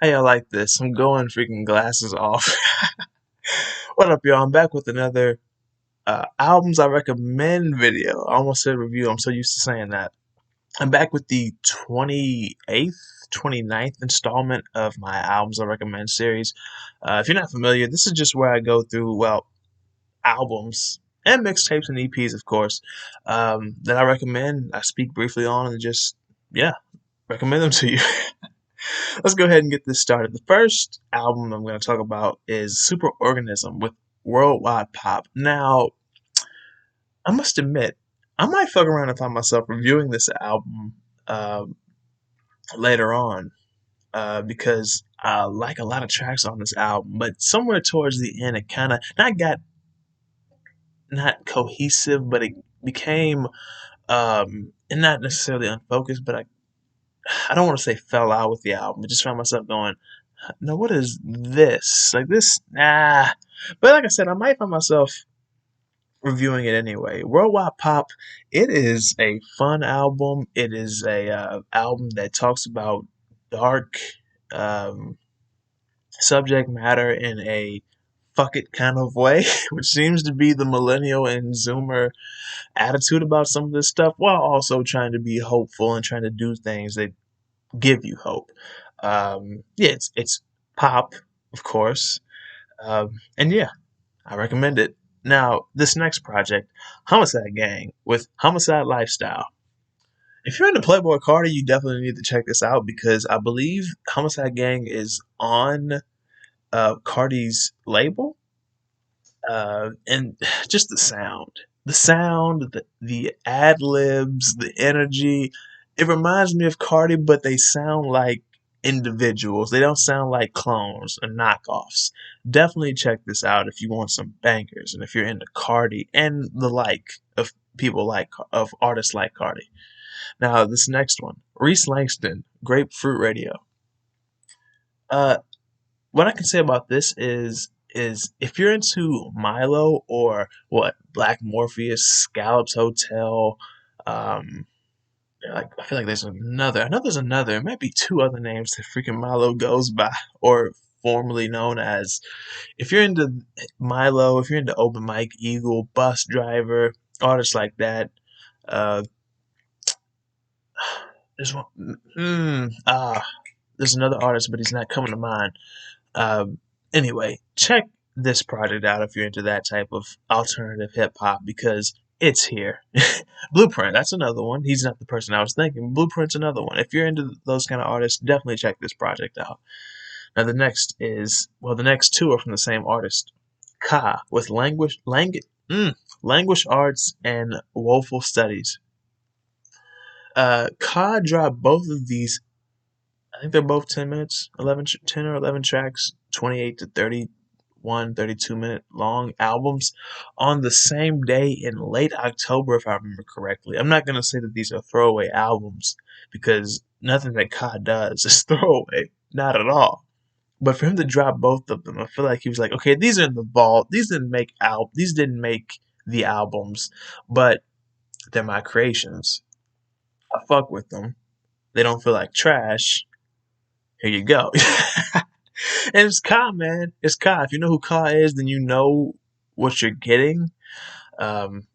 How y'all like this? I'm going freaking glasses off. What up, y'all? I'm back with another albums I recommend video. I almost said review. I'm so used to saying that. I'm back with the 28th, 29th installment of my albums I recommend series. If you're not familiar, this is just where I go through, well, albums and mixtapes and EPs, of course, that I recommend. I speak briefly on and just, yeah, recommend them to you. Let's go ahead and get this started. The first album I'm going to talk about is Superorganism with Worldwide Pop. Now, I must admit, I might fuck around and find myself reviewing this album uh, later on because I like a lot of tracks on this album, but somewhere towards the end, it kind of not cohesive, but it became and not necessarily unfocused, but I don't want to say fell out with the album. I just found myself going, no, what is this? Like this, nah. But like I said, I might find myself reviewing it anyway. Worldwide Pop, it is a fun album. It is a album that talks about dark um, subject matter in a fuck it kind of way, which seems to be the millennial and Zoomer attitude about some of this stuff, while also trying to be hopeful and trying to do things that give you hope. Yeah, it's pop, of course, and yeah, I recommend it. Now, this next project, Homixide Gang with Homicide Lifestyle. If you're into Playboy Cardi, you definitely need to check this out because I believe Homicide Gang is on Cardi's label, and just the ad libs, the energy. It reminds me of Cardi, but they sound like individuals. They don't sound like clones or knockoffs. Definitely check this out if you want some bangers and if you're into Cardi and the like of people like of artists like Cardi. Now this next one, Rhys Langston, Grapefruit Radio. Uh, what I can say about this is if you're into Milo or what Black Morpheus, Scallops Hotel, um, like I feel like there's another. I know there's another. It might be two other names that freaking Milo goes by or formerly known as. If you're into Milo, if you're into Open Mike Eagle, Bus Driver, artists like that, uh, there's one. There's another artist, but he's not coming to mind. Anyway, check this project out if you're into that type of alternative hip hop because it's here. Blueprint, that's another one. He's not the person I was thinking. Blueprint's another one. If you're into those kind of artists, definitely check this project out. Now the next two are from the same artist, Ka with Language Arts and Woeful Studies. Ka dropped both of these. I think they're both 10 minutes, 10 or 11 tracks, 28 to 31, 32-minute long albums on the same day in late October, if I remember correctly. I'm not going to say that these are throwaway albums because nothing that Ka does is throwaway. Not at all. But for him to drop both of them, I feel like he was like, okay, these are in the vault. These didn't make the albums, but they're my creations. I fuck with them. They don't feel like trash. Here you go. And it's Ka, man. It's Ka. If you know who Ka is, then you know what you're getting. Um,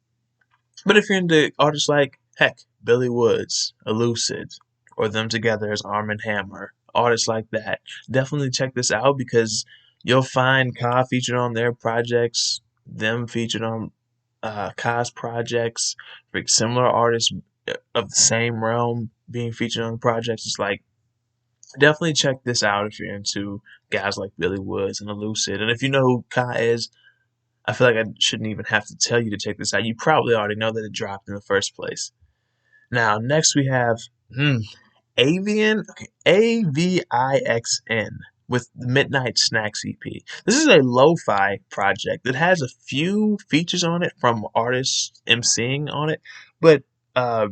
but if you're into artists like, heck, Billy Woods, Elucid, or them together as Arm and Hammer, artists like that, definitely check this out because you'll find Ka featured on their projects, them featured on Ka's projects, like similar artists of the same realm being featured on projects. It's like, definitely check this out if you're into guys like Billy Woods and Elucid. And if you know who Kai is, I feel like I shouldn't even have to tell you to check this out. You probably already know that it dropped in the first place. Now, next we have Avixn with the Midnight Snacks EP. This is a lo-fi project that has a few features on it from artists emceeing on it, but uh,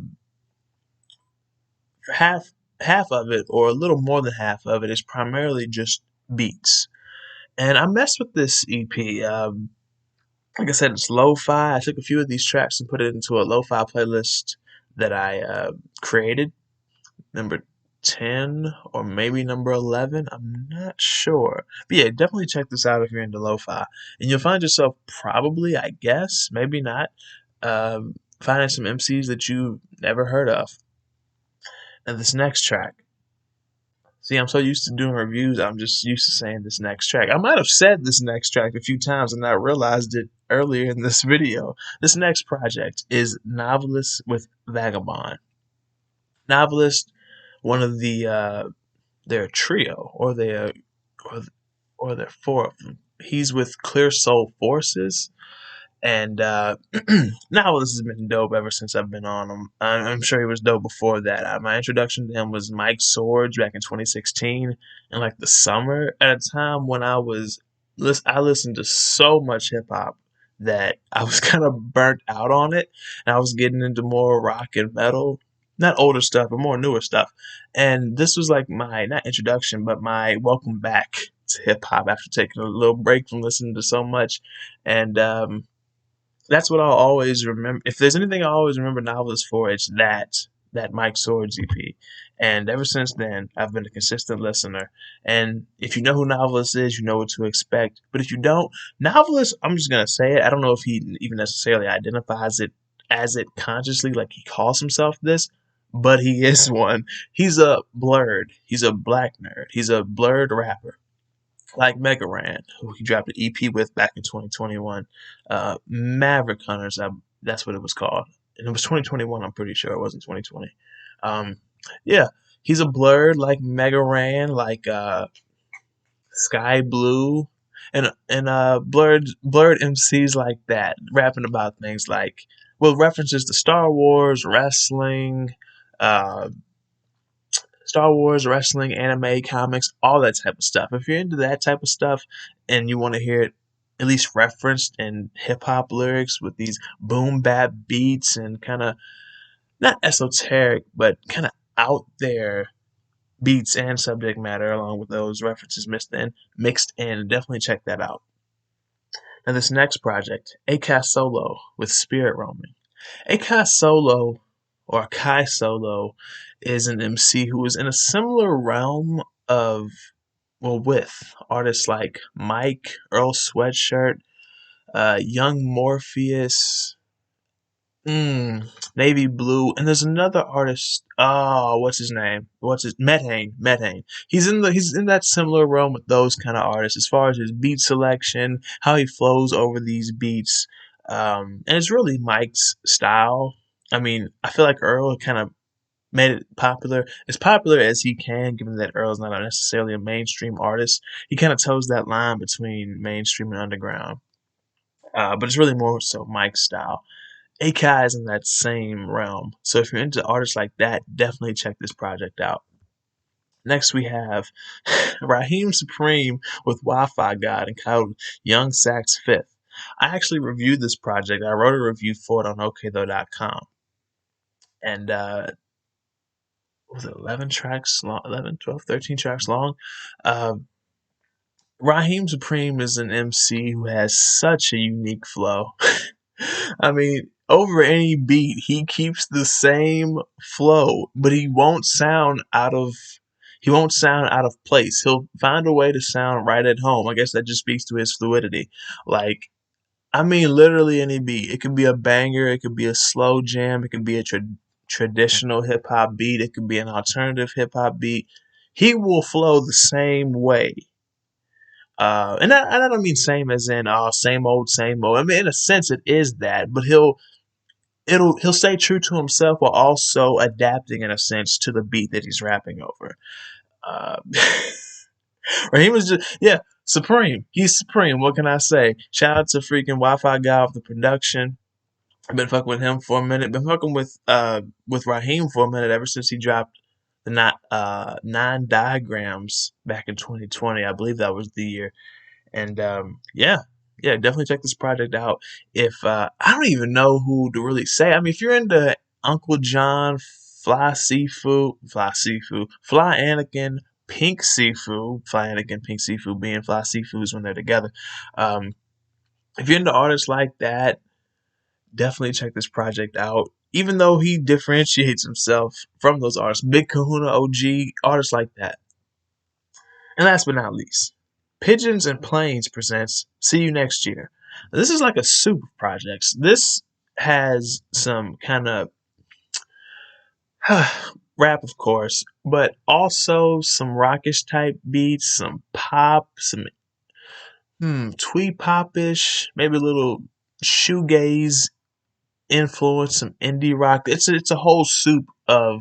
half half of it, or a little more than half of it, is primarily just beats. And I messed with this EP. Like I said, it's lo-fi. I took a few of these tracks and put it into a lo-fi playlist that I created. Number 10 or maybe number 11. I'm not sure. But yeah, definitely check this out if you're into lo-fi. And you'll find yourself probably, I guess, maybe not, finding some MCs that you've never heard of. And this next track. See, I'm so used to doing reviews, I'm just used to saying this next track. I might have said this next track a few times and not realized it earlier in this video. This next project is Noveliss with Vagabon. Noveliss, one of the their trio, or they're four of them. He's with Clear Soul Forces, and Noveliss has been dope ever since I've been on him. I'm sure he was dope before that. My introduction to him was Mike Swords back in 2016, in like the summer, at a time when I listened to so much hip hop that I was kind of burnt out on it, and I was getting into more rock and metal, not older stuff, but more newer stuff. And this was like my, not introduction, but my welcome back to hip hop after taking a little break from listening to so much. And that's what I'll always remember. If there's anything I always remember Noveliss for, it's that Mike Swords EP. And ever since then, I've been a consistent listener. And if you know who Noveliss is, you know what to expect. But if you don't, Noveliss, I'm just gonna say it. I don't know if he even necessarily identifies it as it consciously, like he calls himself this, but he is one. He's a blurred. He's a black nerd. He's a blurred rapper, like Mega Ran, who he dropped an EP with back in 2021. Maverick Hunters, that's what it was called. And it was 2021, I'm pretty sure. It wasn't 2020. Yeah, he's a blurred like Mega Ran, like Sky Blue, and blurred MCs like that, rapping about things like, well, references to uh, Star Wars, wrestling, anime, comics, all that type of stuff. If you're into that type of stuff and you want to hear it at least referenced in hip hop lyrics with these boom bap beats and kind of not esoteric, but kind of out there beats and subject matter along with those references mixed in, definitely check that out. Now this next project, AKAI Solo with Spirit Roaming. AKAI Solo, or Kai Solo, is an MC who is in a similar realm of, well, with artists like Mike, Earl Sweatshirt, Young Morpheus, Navy Blue, and there's another artist. Oh, what's his name? Methane. He's in that similar realm with those kind of artists as far as his beat selection, how he flows over these beats, and it's really Mike's style. I mean, I feel like Earl kind of made it popular, as popular as he can, given that Earl's not necessarily a mainstream artist. He kind of toes that line between mainstream and underground, but it's really more so Mike's style. AKAI is in that same realm. So if you're into artists like that, definitely check this project out. Next we have Rahiem Supreme with Wifigawd entitled Young Sax Fifth. I actually reviewed this project. I wrote a review for it on okaythough.com. And was it 11 tracks long? 11, 12, 13 tracks long? Uh, Rahiem Supreme is an MC who has such a unique flow. I mean, over any beat, he keeps the same flow, but he won't sound out of place. He'll find a way to sound right at home. I guess that just speaks to his fluidity. Like, I mean, literally any beat. It could be a banger, it could be a slow jam, it could be a traditional hip hop beat, it could be an alternative hip hop beat. He will flow the same way. And I don't mean same as in same old, same old. I mean, in a sense, it is that, but he'll stay true to himself while also adapting in a sense to the beat that he's rapping over. Uh, or he was just, yeah, supreme. He's supreme. What can I say? Shout out to freaking Wifigawd of the production. I've been fucking with him for a minute. Been fucking with Rahiem for a minute ever since he dropped the nine diagrams back in 2020. I believe that was the year. And yeah, definitely check this project out. If I don't even know who to really say. I mean, if you're into Uncle John, Fly Anakin, Pink Sifu, Fly Anakin, Pink Sifu being Fly Sifu's when they're together. If you're into artists like that, definitely check this project out. even though he differentiates himself from those artists, Big Kahuna OG, artists like that. And last but not least, Pigeons and Planes presents See You Next Year. This is like a soup of projects. This has some kind of rap, of course, but also some rockish type beats, some pop, some twee popish, maybe a little shoegaze influence, some indie rock. It's a whole soup uh,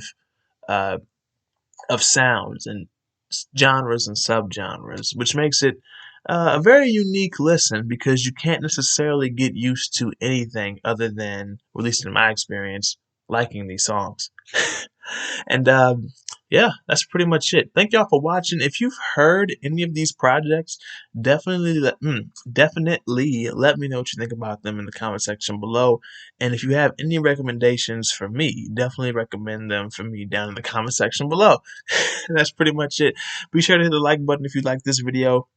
of sounds and genres and subgenres, which makes it a very unique listen because you can't necessarily get used to anything other than, or at least in my experience, liking these songs. And yeah, that's pretty much it. Thank y'all for watching. If you've heard any of these projects, definitely definitely let me know what you think about them in the comment section below. And if you have any recommendations for me, definitely recommend them for me down in the comment section below. That's pretty much it. Be sure to hit the like button if you like this video.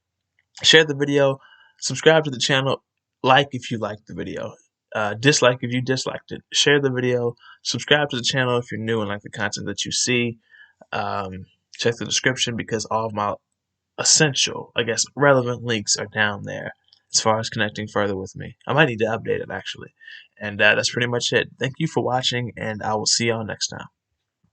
Share the video. Subscribe to the channel. Like if you liked the video. Dislike if you disliked it. Share the video. Subscribe to the channel if you're new and like the content that you see. Check the description because all of my essential, I guess, relevant links are down there as far as connecting further with me. I might need to update it actually. And that's pretty much it. Thank you for watching, and I will see y'all next time.